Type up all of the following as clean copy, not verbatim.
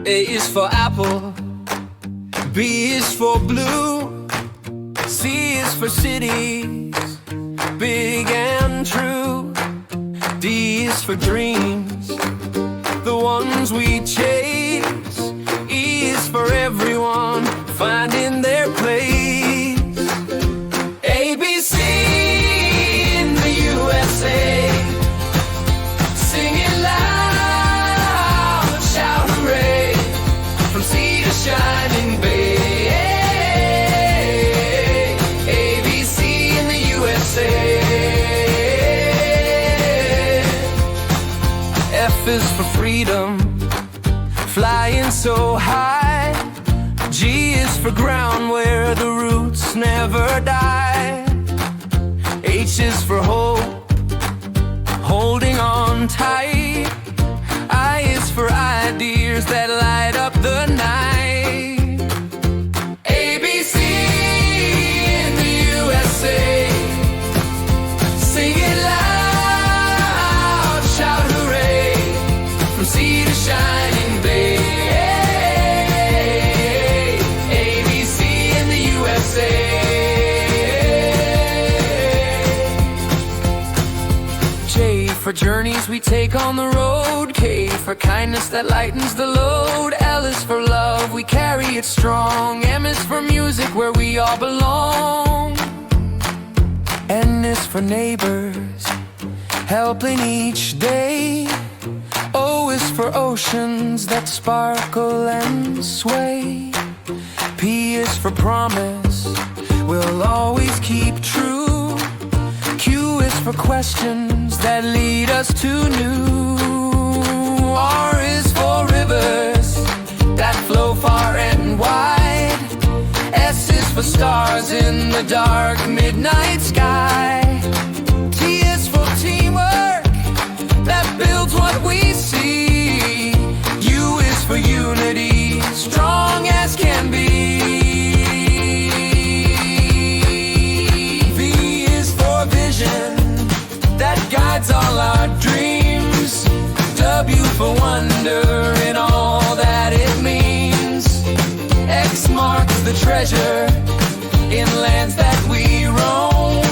A is for apple, B is for blue, C is for cities, big and true. D is for dreams, the ones we chase. E is for everyone finding their place. A, B, C in the USA. Sing it loud, shout hooray, from sea to shining bay. A, B, C in the USA. F is for freedom, flying so high. G is for ground where the roots never die. H is for hope, holding on tight. I is for ideas that light up the night. A, B, C in the USA. Sing it loud, shout hooray, from sea to shining bay. A, B, C in the USA. J for journeys we take on the road. K for kindness that lightens the load. L is for love, we carry it strong. M is for music where we all belong. N is for neighbors, helping each day. O is for oceans that sparkle and sway. P is for promise, we'll always keep true. Q is for questions that lead us to new. R is for rivers that flow far and wide. S is for stars in the dark midnight sky. T is for teamwork that builds what we see. U is for unity, strong as can be. V is for vision that guides all our dreams. W for wonder in all that it means. X marks the treasure in lands that we roam.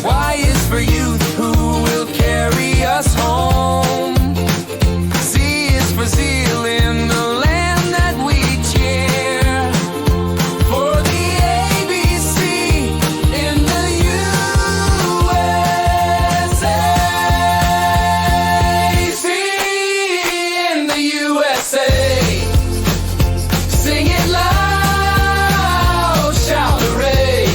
Y is for youth who will carry us home. Z is for zeal in the land that we cheer. For the ABC in the USA. C in the USA. Sing it loud, shout hooray,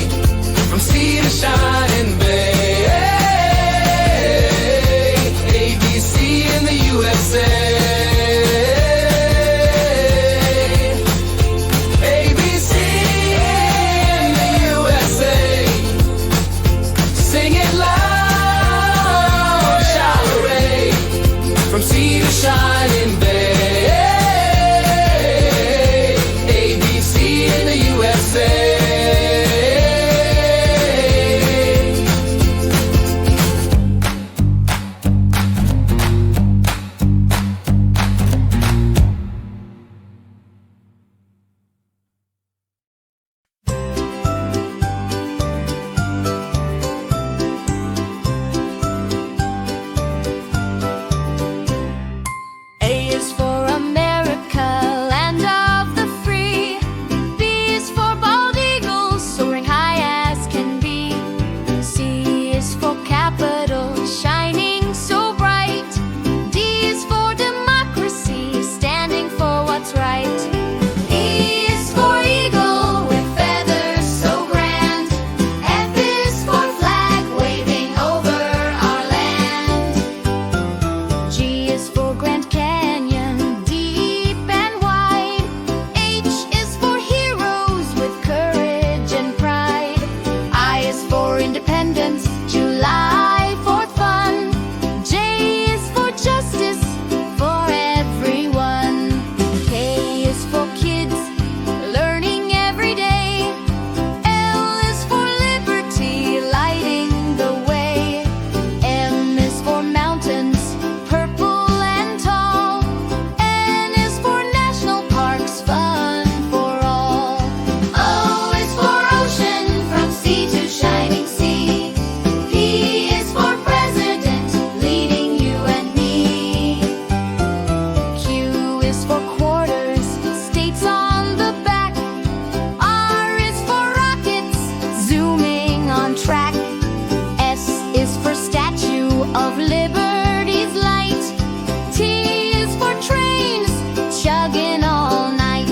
light. T is for trains, chugging all night.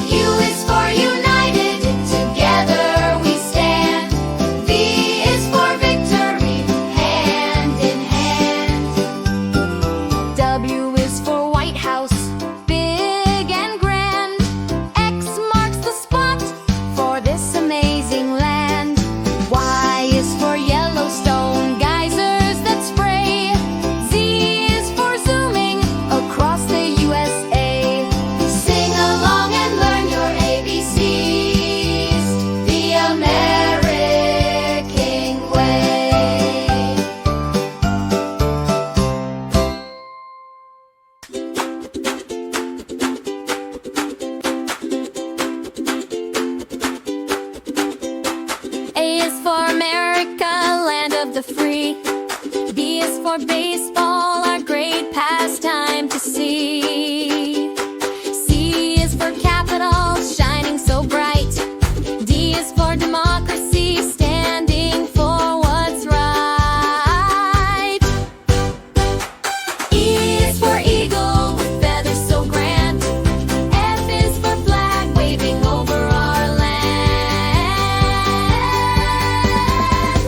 U is for united, together we stand. V is for victory, hand in hand. W is for White House, big and grand. X marks the spot for this amazing land. Y is for Yellowstone, geysers that spray. Z is for zooming across the USA. Sing along and learn your ABCs, the American way. A is for America, land of the free. B is for baseball, our great pastime to see. C is for capital, shining so bright. D is for democracy, standing for what's right. E is for eagle, with feathers so grand. F is for flag, waving over our land.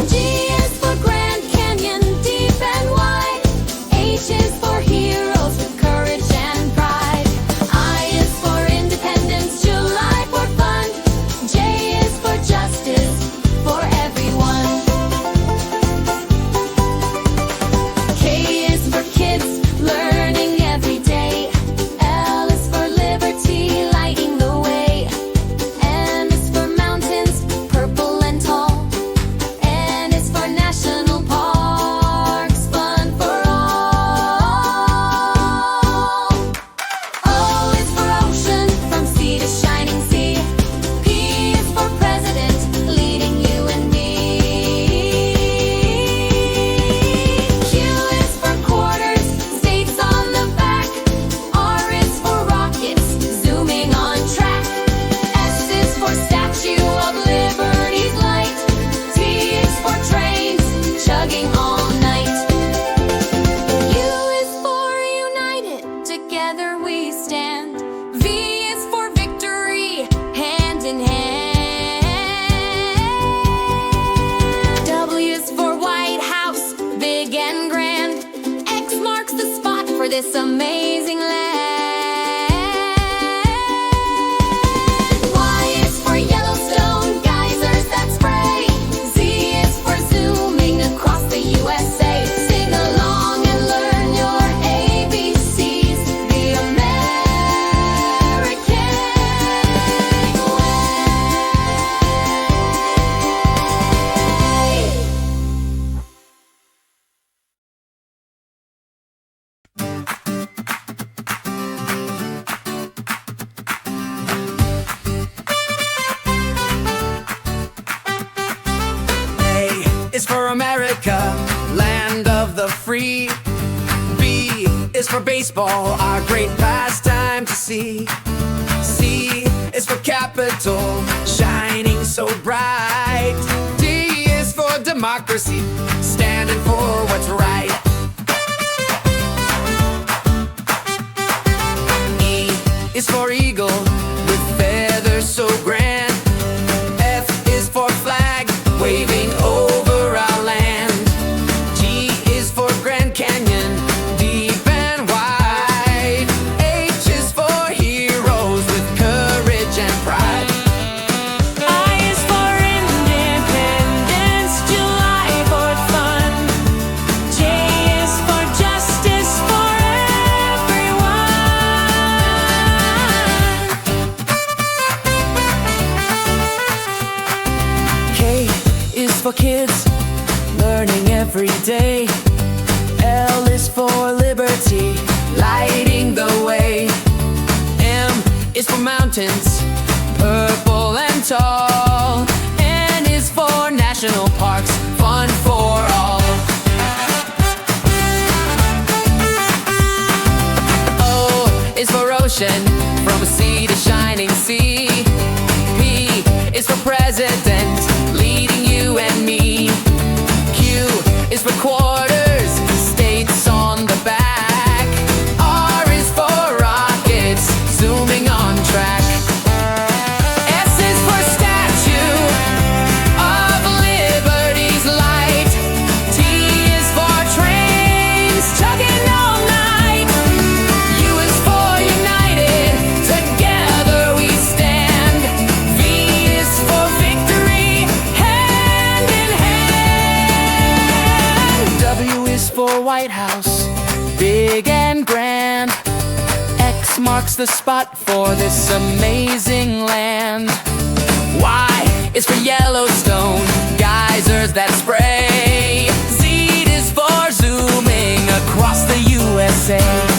G is for Grand Canyon, deep and wide. H is for heroes with courage and pride. I is for independence, July for fun. J is for justice for everyone. K is for kids, learning every day. L is for liberty, lighting the way. M is for mountains, purple and tall. N is for national parks, fun for all. O is for ocean, from sea to shining sea. P is for president, leading you and me. Q is for quarters, states on the back. R is for rockets, zooming on track. S is for Statue of Liberty's light. T is for trains, chugging all night. U is for united, together we stand. V is for victory, hand in hand. W is for White House, big and grand. X marks the spot for this amazing land. Y is for Yellowstone, geysers that spray. Z is for zooming across the USA. Sing along and learn your ABCs, the American A is for America, land of the free. B is for baseball, our great pastime to see. C is for capital, shining so bright. D is for democracy, standing for what's right. E is for eagle, with feathers so grand. F is for flag, waving over our land. G is for Grand Canyon, deep and wide. H is for heroes with courage and pride. I is for independence, July for fun. J is for justice for everyone. K is for kids, learning every day. L is for liberty, lighting the way. M is for mountains, purple and tall. N is for national parks, fun for all. O is for ocean, from sea to shining sea. P is for president, leading you and me. Q is for quarters, states on the big and grand. X marks the spot for this amazing land. Y is for Yellowstone, geysers that spray. Z is for zooming across the USA.